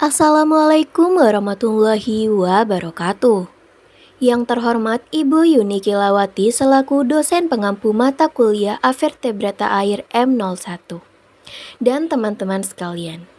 Assalamualaikum warahmatullahi wabarakatuh. Yang terhormat Ibu Yuni Kilawati selaku dosen pengampu mata kuliah Avertebrata Air M01 dan teman-teman sekalian.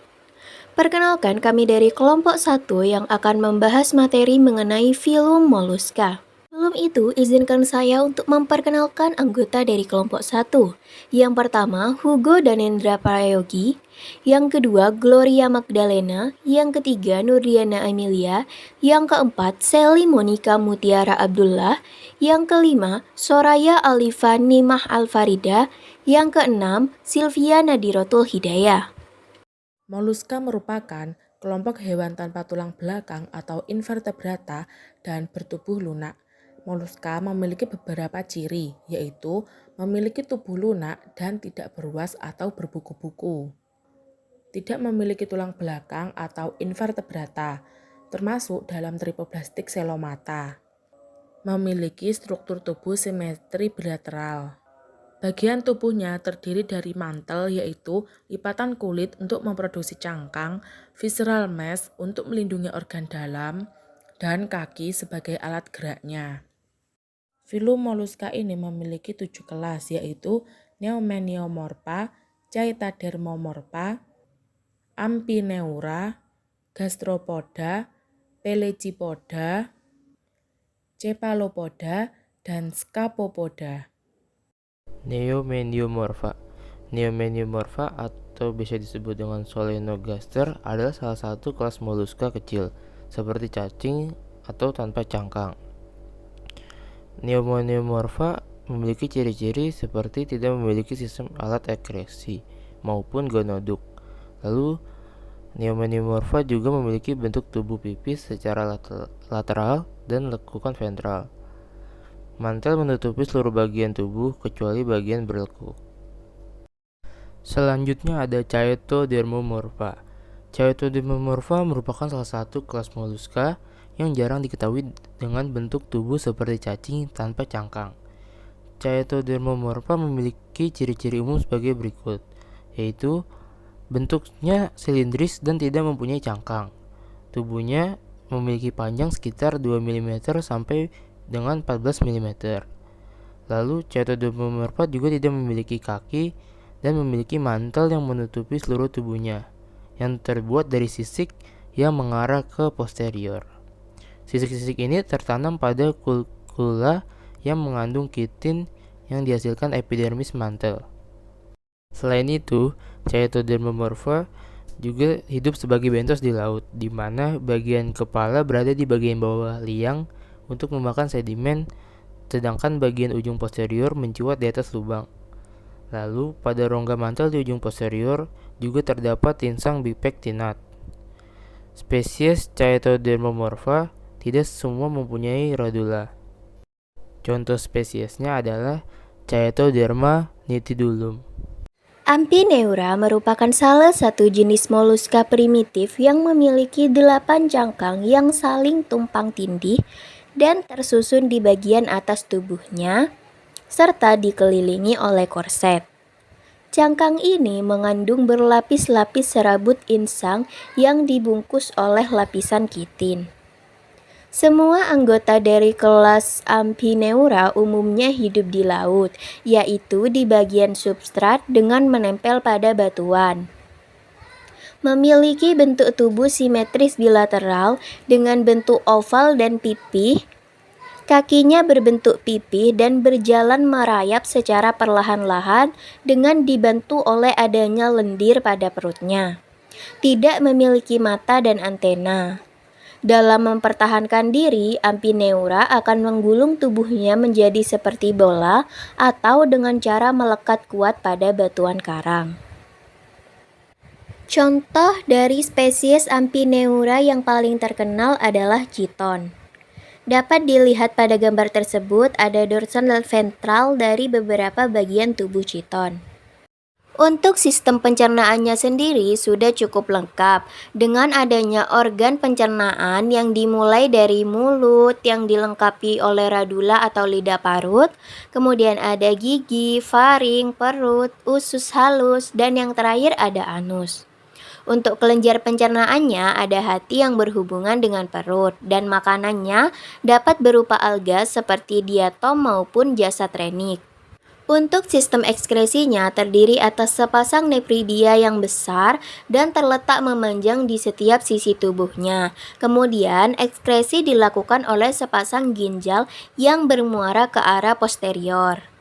Perkenalkan kami dari kelompok 1 yang akan membahas materi mengenai filum moluska. Sebelum itu, izinkan saya untuk memperkenalkan anggota dari kelompok 1. Yang pertama, Hugo Danendra Prayogi. Yang kedua, Gloria Magdalena. Yang ketiga, Nurdiana Amelia. Yang keempat, Sally Monica Mutiara Abdullah. Yang kelima, Soraya Alifa Nimah Alfarida. Yang keenam, Sylvia Nadirotul Hidayah. Moluska merupakan kelompok hewan tanpa tulang belakang atau invertebrata dan bertubuh lunak. Moluska memiliki beberapa ciri, yaitu memiliki tubuh lunak dan tidak beruas atau berbuku-buku. Tidak memiliki tulang belakang atau invertebrata, termasuk dalam tripoblastik selomata. Memiliki struktur tubuh simetri bilateral. Bagian tubuhnya terdiri dari mantel, yaitu lipatan kulit untuk memproduksi cangkang, visceral mesh untuk melindungi organ dalam, dan kaki sebagai alat geraknya. Filum moluska ini memiliki 7 kelas, yaitu Neomeniomorpha, Chaetadermomorpha, Amphineura, Gastropoda, Pelecypoda, Cephalopoda, dan Scapopoda. Neomeniomorpha. Neomeniomorpha atau bisa disebut dengan Solenogaster adalah salah satu kelas moluska kecil, seperti cacing atau tanpa cangkang. Neomeniomorpha memiliki ciri-ciri seperti tidak memiliki sistem alat ekskresi maupun gonoduk. Lalu, Neomeniomorpha juga memiliki bentuk tubuh pipis secara lateral dan lekukan ventral. Mantel menutupi seluruh bagian tubuh kecuali bagian berlekuk. Selanjutnya ada Chaetodermomorpha. Chaetodermomorpha merupakan salah satu kelas moluska yang jarang diketahui dengan bentuk tubuh seperti cacing tanpa cangkang. Chaetodermomorpha memiliki ciri-ciri umum sebagai berikut, yaitu bentuknya silindris dan tidak mempunyai cangkang. Tubuhnya memiliki panjang sekitar 2 mm sampai dengan 14 mm. Lalu Chaetodermomorpha juga tidak memiliki kaki dan memiliki mantel yang menutupi seluruh tubuhnya, yang terbuat dari sisik yang mengarah ke posterior. Sisik-sisik ini tertanam pada kukula yang mengandung kitin yang dihasilkan epidermis mantel. Selain itu, Chaetodermomorpha juga hidup sebagai bentos di laut, di mana bagian kepala berada di bagian bawah liang untuk memakan sedimen, sedangkan bagian ujung posterior mencuat di atas lubang. Lalu, pada rongga mantel di ujung posterior juga terdapat insang bipectinat. Spesies Chaetodermomorpha tidak semua mempunyai radula. Contoh spesiesnya adalah Chaetoderma nitidulum. Amphineura merupakan salah satu jenis moluska primitif yang memiliki 8 cangkang yang saling tumpang tindih dan tersusun di bagian atas tubuhnya, serta dikelilingi oleh korset. Cangkang ini mengandung berlapis-lapis serabut insang yang dibungkus oleh lapisan kitin. Semua anggota dari kelas Amphineura umumnya hidup di laut, yaitu di bagian substrat dengan menempel pada batuan. Memiliki bentuk tubuh simetris bilateral dengan bentuk oval dan pipih. Kakinya berbentuk pipih dan berjalan merayap secara perlahan-lahan dengan dibantu oleh adanya lendir pada perutnya. Tidak memiliki mata dan antena. Dalam mempertahankan diri, Amphineura akan menggulung tubuhnya menjadi seperti bola atau dengan cara melekat kuat pada batuan karang. Contoh dari spesies Amphineura yang paling terkenal adalah chiton. Dapat dilihat pada gambar tersebut ada dorsal dan ventral dari beberapa bagian tubuh chiton. Untuk sistem pencernaannya sendiri sudah cukup lengkap dengan adanya organ pencernaan yang dimulai dari mulut yang dilengkapi oleh radula atau lidah parut, kemudian ada gigi, faring, perut, usus halus, dan yang terakhir ada anus. Untuk kelenjar pencernaannya, ada hati yang berhubungan dengan perut, dan makanannya dapat berupa alga seperti diatom maupun jasad renik. Untuk sistem ekskresinya terdiri atas sepasang nefridia yang besar dan terletak memanjang di setiap sisi tubuhnya. Kemudian, ekskresi dilakukan oleh sepasang ginjal yang bermuara ke arah posterior.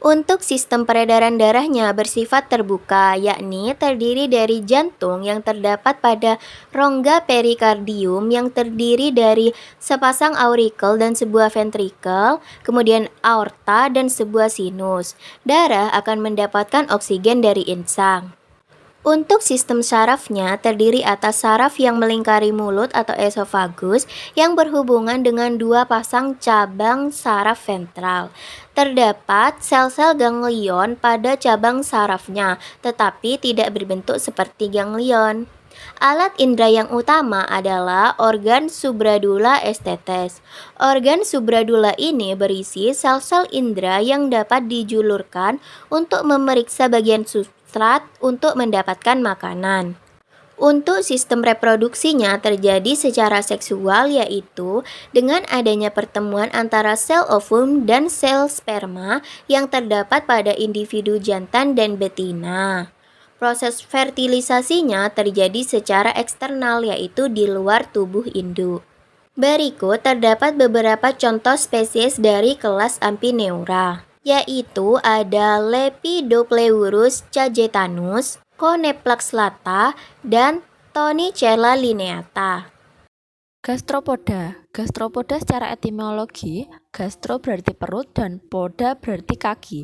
Untuk sistem peredaran darahnya bersifat terbuka, yakni terdiri dari jantung yang terdapat pada rongga perikardium yang terdiri dari sepasang aurikel dan sebuah ventrikel, kemudian aorta dan sebuah sinus. Darah akan mendapatkan oksigen dari insang. Untuk sistem sarafnya terdiri atas saraf yang melingkari mulut atau esofagus yang berhubungan dengan dua pasang cabang saraf ventral. Terdapat sel-sel ganglion pada cabang sarafnya, tetapi tidak berbentuk seperti ganglion. Alat indera yang utama adalah organ subradula estetes. Organ subradula ini berisi sel-sel indera yang dapat dijulurkan untuk memeriksa bagian substrat untuk mendapatkan makanan. Untuk sistem reproduksinya terjadi secara seksual, yaitu dengan adanya pertemuan antara sel ovum dan sel sperma yang terdapat pada individu jantan dan betina. Proses fertilisasinya terjadi secara eksternal, yaitu di luar tubuh induk. Berikut terdapat beberapa contoh spesies dari kelas Amphineura, yaitu ada Lepidopleurus cajetanus, Coneplax lata, dan Tonicella lineata. Gastropoda. Gastropoda secara etimologi, gastro berarti perut dan poda berarti kaki.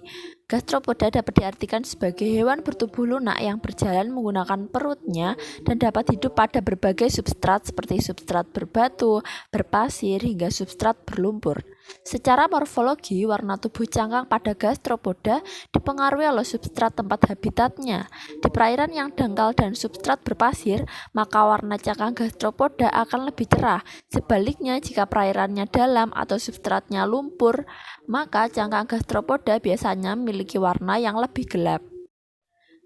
Gastropoda dapat diartikan sebagai hewan bertubuh lunak yang berjalan menggunakan perutnya dan dapat hidup pada berbagai substrat seperti substrat berbatu, berpasir, hingga substrat berlumpur. Secara morfologi, warna tubuh cangkang pada gastropoda dipengaruhi oleh substrat tempat habitatnya. Di perairan yang dangkal dan substrat berpasir, maka warna cangkang gastropoda akan lebih cerah. Sebaliknya, jika perairannya dalam atau substratnya lumpur, maka cangkang gastropoda biasanya memiliki warna yang lebih gelap.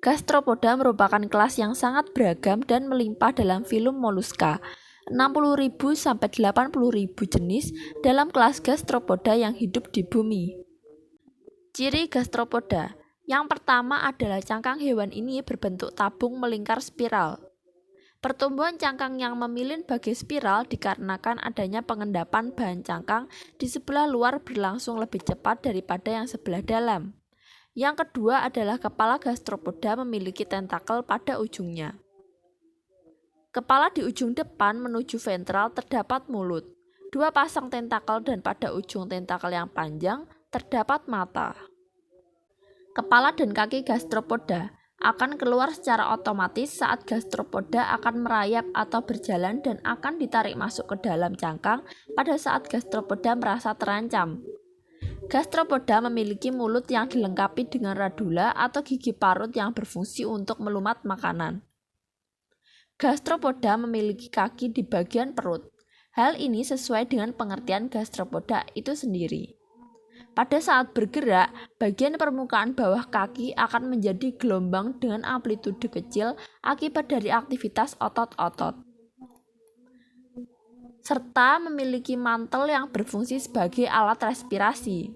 Gastropoda merupakan kelas yang sangat beragam dan melimpah dalam filum Mollusca. 60.000 sampai 80.000 jenis dalam kelas gastropoda yang hidup di bumi. Ciri gastropoda. Yang pertama adalah cangkang hewan ini berbentuk tabung melingkar spiral. Pertumbuhan cangkang yang memilin bagai spiral dikarenakan adanya pengendapan bahan cangkang di sebelah luar berlangsung lebih cepat daripada yang sebelah dalam. Yang kedua adalah kepala gastropoda memiliki tentakel pada ujungnya. Kepala di ujung depan menuju ventral terdapat mulut, dua pasang tentakel, dan pada ujung tentakel yang panjang terdapat mata. Kepala dan kaki gastropoda akan keluar secara otomatis saat gastropoda akan merayap atau berjalan dan akan ditarik masuk ke dalam cangkang pada saat gastropoda merasa terancam. Gastropoda memiliki mulut yang dilengkapi dengan radula atau gigi parut yang berfungsi untuk melumat makanan. Gastropoda memiliki kaki di bagian perut. Hal ini sesuai dengan pengertian gastropoda itu sendiri. Pada saat bergerak, bagian permukaan bawah kaki akan menjadi gelombang dengan amplitude kecil akibat dari aktivitas otot-otot, serta memiliki mantel yang berfungsi sebagai alat respirasi.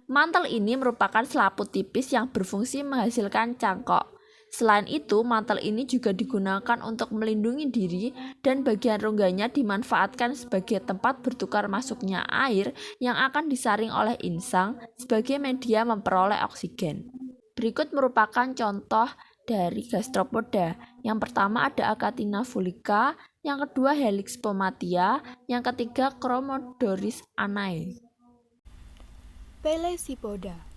Mantel ini merupakan selaput tipis yang berfungsi menghasilkan cangkok. Selain itu, mantel ini juga digunakan untuk melindungi diri dan bagian rongganya dimanfaatkan sebagai tempat bertukar masuknya air yang akan disaring oleh insang sebagai media memperoleh oksigen. Berikut merupakan contoh dari gastropoda. Yang pertama ada Achatina fulica, yang kedua Helix pomatia, yang ketiga Chromodoris anae. Pelesipoda.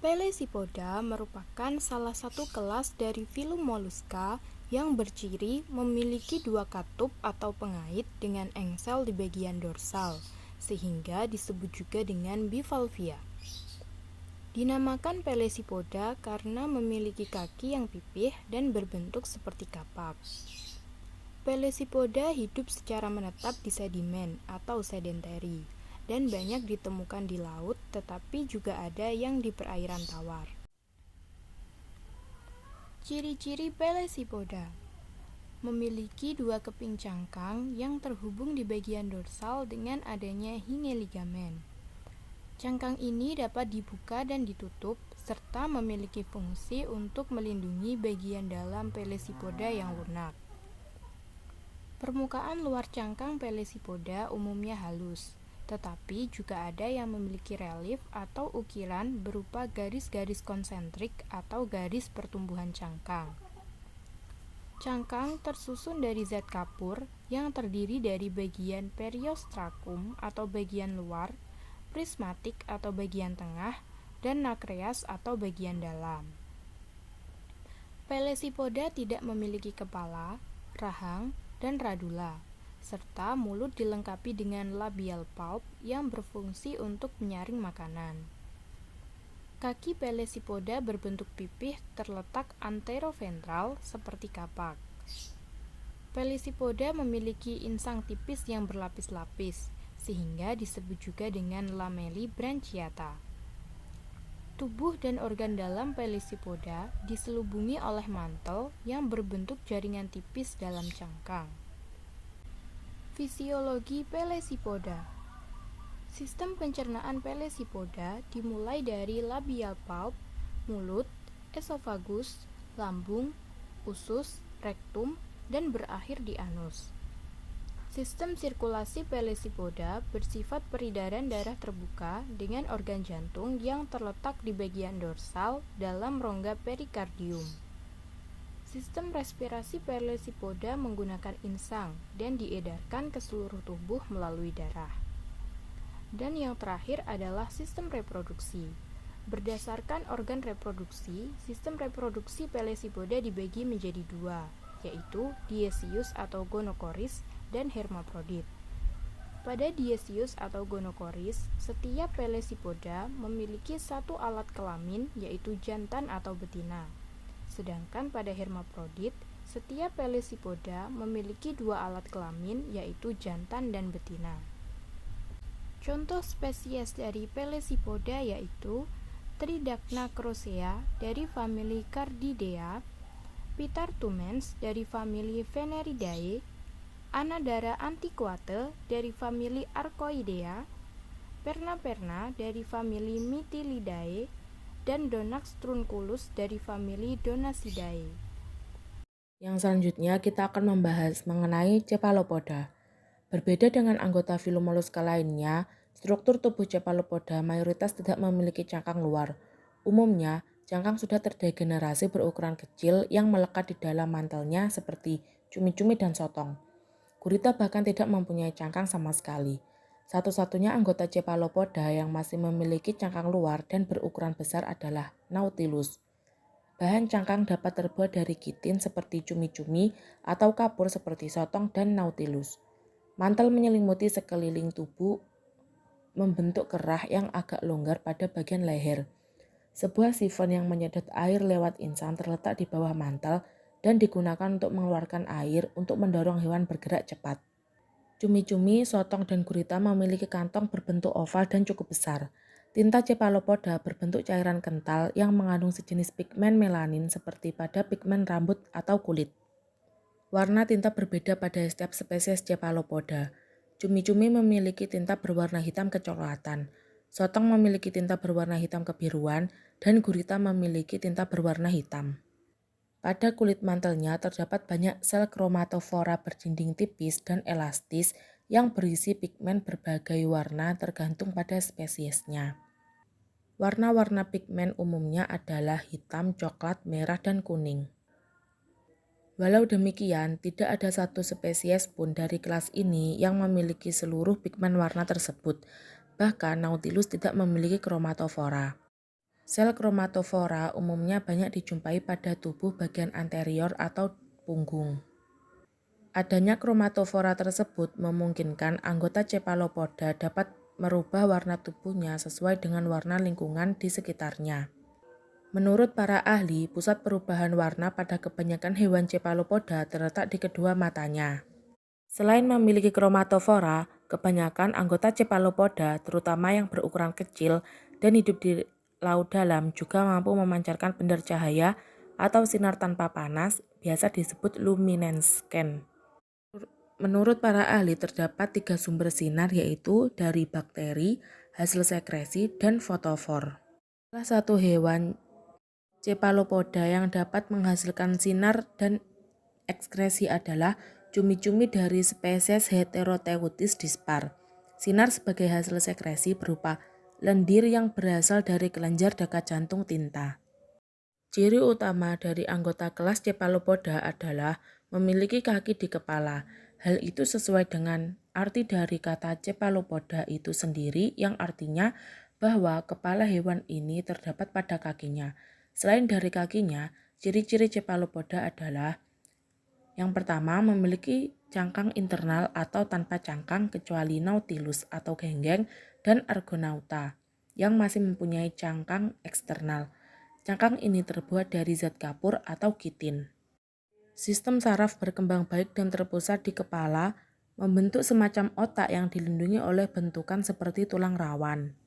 Pelesipoda merupakan salah satu kelas dari filum Mollusca yang berciri memiliki dua katup atau pengait dengan engsel di bagian dorsal, sehingga disebut juga dengan bivalvia. Dinamakan Pelesipoda karena memiliki kaki yang pipih dan berbentuk seperti kapak. Pelesipoda hidup secara menetap di sedimen atau sedentary, dan banyak ditemukan di laut, tetapi juga ada yang di perairan tawar. Ciri-ciri Pelesipoda. memiliki dua keping cangkang yang terhubung di bagian dorsal dengan adanya hinge ligamen. Cangkang ini dapat dibuka dan ditutup, serta memiliki fungsi untuk melindungi bagian dalam Pelesipoda yang lunak. Permukaan luar cangkang Pelesipoda umumnya halus, tetapi juga ada yang memiliki relief atau ukiran berupa garis-garis konsentrik atau garis pertumbuhan cangkang. Cangkang tersusun dari zat kapur yang terdiri dari bagian periostrakum atau bagian luar, prismatik atau bagian tengah, dan nakreas atau bagian dalam. Pelesipoda tidak memiliki kepala, rahang, dan radula, serta mulut dilengkapi dengan labial pulp yang berfungsi untuk menyaring makanan. Kaki Pelesipoda berbentuk pipih terletak anteroventral seperti kapak. Pelesipoda memiliki insang tipis yang berlapis-lapis, sehingga disebut juga dengan lameli branchiata. Tubuh dan organ dalam Pelesipoda diselubungi oleh mantel yang berbentuk jaringan tipis dalam cangkang. Fisiologi Pelesipoda. Sistem pencernaan Pelesipoda dimulai dari labial pulp, mulut, esofagus, lambung, usus, rektum, dan berakhir di anus. Sistem sirkulasi Pelesipoda bersifat peredaran darah terbuka dengan organ jantung yang terletak di bagian dorsal dalam rongga perikardium. Sistem respirasi Pelesipoda menggunakan insang dan diedarkan ke seluruh tubuh melalui darah. Dan yang terakhir adalah sistem reproduksi. Berdasarkan organ reproduksi, sistem reproduksi Pelesipoda dibagi menjadi dua, yaitu diecious atau gonokoris dan hermaprodit. Pada diecious atau gonokoris, setiap Pelesipoda memiliki satu alat kelamin, yaitu jantan atau betina. Sedangkan pada hermaprodit, setiap Pelesipoda memiliki dua alat kelamin, yaitu jantan dan betina. Contoh spesies dari Pelesipoda yaitu Tridacna crocea dari famili Cardidea, Pitartumens dari famili Veneridae, Anadara antiquate dari famili Archoidea, Perna-perna dari famili Mytilidae, dan Donax trunculus dari famili Donacidae. Yang selanjutnya kita akan membahas mengenai Cephalopoda. Berbeda dengan anggota filum moluska lainnya, struktur tubuh Cephalopoda mayoritas tidak memiliki cangkang luar. Umumnya, cangkang sudah terdegenerasi berukuran kecil yang melekat di dalam mantelnya seperti cumi-cumi dan sotong. Gurita bahkan tidak mempunyai cangkang sama sekali. Satu-satunya anggota Cephalopoda yang masih memiliki cangkang luar dan berukuran besar adalah Nautilus. Bahan cangkang dapat terbuat dari kitin seperti cumi-cumi atau kapur seperti sotong dan Nautilus. Mantel menyelimuti sekeliling tubuh membentuk kerah yang agak longgar pada bagian leher. Sebuah sifon yang menyedot air lewat insang terletak di bawah mantel dan digunakan untuk mengeluarkan air untuk mendorong hewan bergerak cepat. Cumi-cumi, sotong, dan gurita memiliki kantong berbentuk oval dan cukup besar. Tinta Cephalopoda berbentuk cairan kental yang mengandung sejenis pigmen melanin seperti pada pigmen rambut atau kulit. Warna tinta berbeda pada setiap spesies Cephalopoda. Cumi-cumi memiliki tinta berwarna hitam kecoklatan, sotong memiliki tinta berwarna hitam kebiruan, dan gurita memiliki tinta berwarna hitam. Pada kulit mantelnya terdapat banyak sel kromatofora berdinding tipis dan elastis yang berisi pigmen berbagai warna tergantung pada spesiesnya. Warna-warna pigmen umumnya adalah hitam, coklat, merah, dan kuning. Walau demikian, tidak ada satu spesies pun dari kelas ini yang memiliki seluruh pigmen warna tersebut. Bahkan Nautilus tidak memiliki kromatofora. Sel kromatofora umumnya banyak dijumpai pada tubuh bagian anterior atau punggung. Adanya kromatofora tersebut memungkinkan anggota Cephalopoda dapat merubah warna tubuhnya sesuai dengan warna lingkungan di sekitarnya. Menurut para ahli, pusat perubahan warna pada kebanyakan hewan Cephalopoda terletak di kedua matanya. Selain memiliki kromatofora, kebanyakan anggota Cephalopoda, terutama yang berukuran kecil dan hidup di laut dalam, juga mampu memancarkan pendar cahaya atau sinar tanpa panas, biasa disebut luminescent. Menurut para ahli terdapat 3 sumber sinar, yaitu dari bakteri, hasil sekresi, dan fotofor. Salah satu hewan cephalopoda yang dapat menghasilkan sinar dan ekskresi adalah cumi-cumi dari spesies Heteroteuthis dispar. Sinar sebagai hasil sekresi berupa lendir yang berasal dari kelenjar dekat jantung tinta. Ciri utama dari anggota kelas Cephalopoda adalah memiliki kaki di kepala. Hal itu sesuai dengan arti dari kata Cephalopoda itu sendiri, yang artinya bahwa kepala hewan ini terdapat pada kakinya. Selain dari kakinya, ciri-ciri Cephalopoda adalah yang pertama, memiliki cangkang internal atau tanpa cangkang kecuali Nautilus atau genggeng dan Argonauta yang masih mempunyai cangkang eksternal. Cangkang ini terbuat dari zat kapur atau kitin. Sistem saraf berkembang baik dan terpusat di kepala, membentuk semacam otak yang dilindungi oleh bentukan seperti tulang rawan.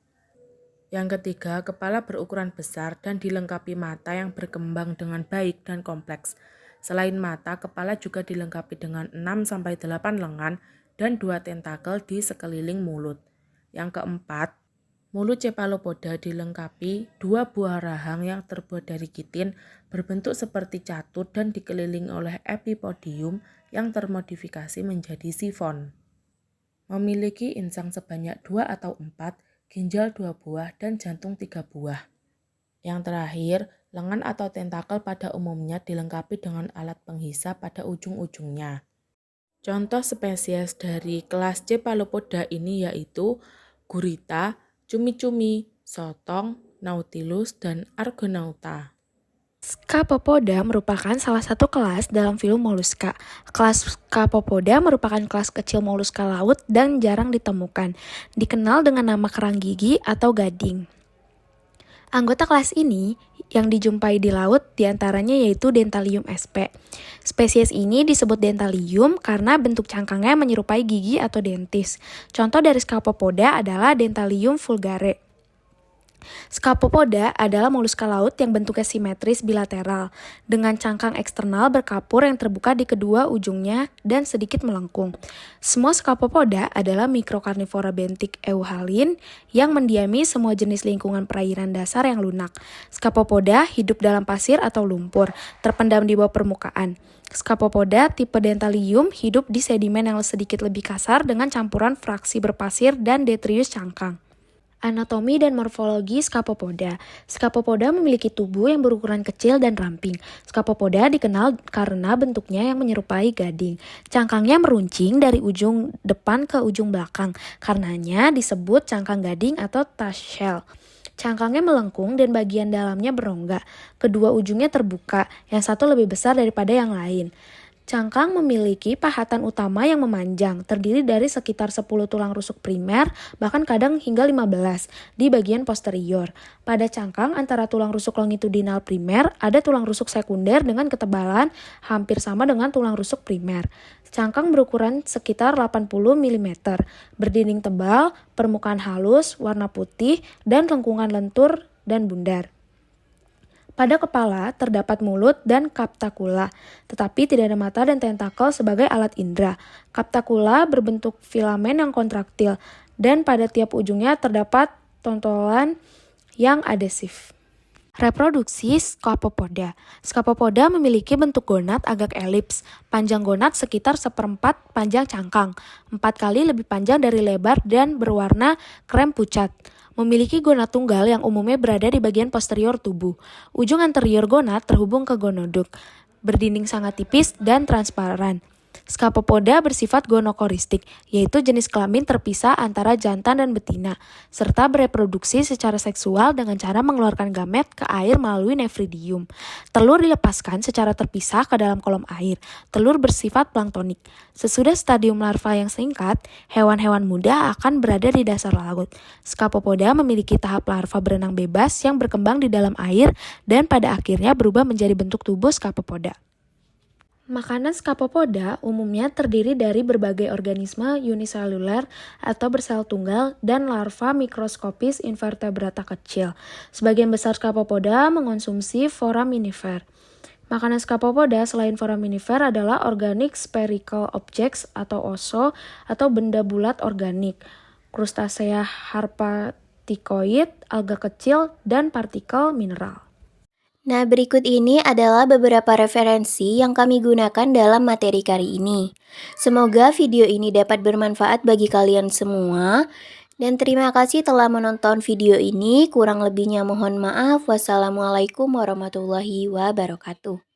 Yang ketiga, kepala berukuran besar dan dilengkapi mata yang berkembang dengan baik dan kompleks. Selain mata, kepala juga dilengkapi dengan 6-8 lengan dan 2 tentakel di sekeliling mulut. Yang keempat, mulut Cephalopoda dilengkapi 2 buah rahang yang terbuat dari kitin, berbentuk seperti catut dan dikelilingi oleh epipodium yang termodifikasi menjadi sifon. Memiliki insang sebanyak 2 atau 4, ginjal 2 buah, dan jantung 3 buah. Yang terakhir, lengan atau tentakel pada umumnya dilengkapi dengan alat penghisap pada ujung-ujungnya. Contoh spesies dari kelas Cephalopoda ini yaitu gurita, cumi-cumi, sotong, Nautilus, dan Argonauta. Scapopoda merupakan salah satu kelas dalam filum Mollusca. Kelas Scapopoda merupakan kelas kecil moluska laut dan jarang ditemukan, dikenal dengan nama kerang gigi atau gading. Anggota kelas ini yang dijumpai di laut diantaranya yaitu Dentalium sp. Spesies ini disebut Dentalium karena bentuk cangkangnya menyerupai gigi atau dentis. Contoh dari Scapopoda adalah Dentalium vulgare. Scapopoda adalah moluska laut yang bentuknya simetris bilateral, dengan cangkang eksternal berkapur yang terbuka di kedua ujungnya dan sedikit melengkung. Semua Scapopoda adalah mikrokarnivora bentik euhalin yang mendiami semua jenis lingkungan perairan dasar yang lunak. Scapopoda hidup dalam pasir atau lumpur, terpendam di bawah permukaan. Scapopoda tipe Dentalium hidup di sedimen yang sedikit lebih kasar dengan campuran fraksi berpasir dan detritus cangkang. Anatomi dan morfologi Scapopoda. Scapopoda memiliki tubuh yang berukuran kecil dan ramping. Scapopoda dikenal karena bentuknya yang menyerupai gading. Cangkangnya meruncing dari ujung depan ke ujung belakang. Karenanya disebut cangkang gading atau tusk shell. Cangkangnya melengkung dan bagian dalamnya berongga. Kedua ujungnya terbuka, yang satu lebih besar daripada yang lain. Cangkang memiliki pahatan utama yang memanjang, terdiri dari sekitar 10 tulang rusuk primer, bahkan kadang hingga 15, di bagian posterior. Pada cangkang antara tulang rusuk longitudinal primer, ada tulang rusuk sekunder dengan ketebalan hampir sama dengan tulang rusuk primer. Cangkang berukuran sekitar 80 mm, berdinding tebal, permukaan halus, warna putih, dan lengkungan lentur dan bundar. Pada kepala terdapat mulut dan captacula, tetapi tidak ada mata dan tentakel sebagai alat indera. Captacula berbentuk filamen yang kontraktil, dan pada tiap ujungnya terdapat tontolan yang adesif. Reproduksi Scapopoda. Scapopoda memiliki bentuk gonad agak elips, panjang gonad sekitar 1/4 panjang cangkang, 4 kali lebih panjang dari lebar dan berwarna krem pucat. Memiliki gonad tunggal yang umumnya berada di bagian posterior tubuh. Ujung anterior gonad terhubung ke gonoduk, berdinding sangat tipis dan transparan. Scapopoda bersifat gonokoristik, yaitu jenis kelamin terpisah antara jantan dan betina, serta bereproduksi secara seksual dengan cara mengeluarkan gamet ke air melalui nefridium. Telur dilepaskan secara terpisah ke dalam kolom air. Telur bersifat planktonik. Sesudah stadium larva yang singkat, hewan-hewan muda akan berada di dasar laut. Scapopoda memiliki tahap larva berenang bebas yang berkembang di dalam air dan pada akhirnya berubah menjadi bentuk tubuh Scapopoda. Makanan Scapopoda umumnya terdiri dari berbagai organisme uniseluler atau bersel tunggal dan larva mikroskopis invertebrata kecil. Sebagian besar Scapopoda mengonsumsi foraminifer. Makanan Scapopoda selain foraminifer adalah Organic Spherical Objects atau OSO atau benda bulat organik, krustasea harpatikoid, alga kecil, dan partikel mineral. Nah, berikut ini adalah beberapa referensi yang kami gunakan dalam materi kali ini. Semoga video ini dapat bermanfaat bagi kalian semua. Dan terima kasih telah menonton video ini. Kurang lebihnya mohon maaf. Wassalamualaikum warahmatullahi wabarakatuh.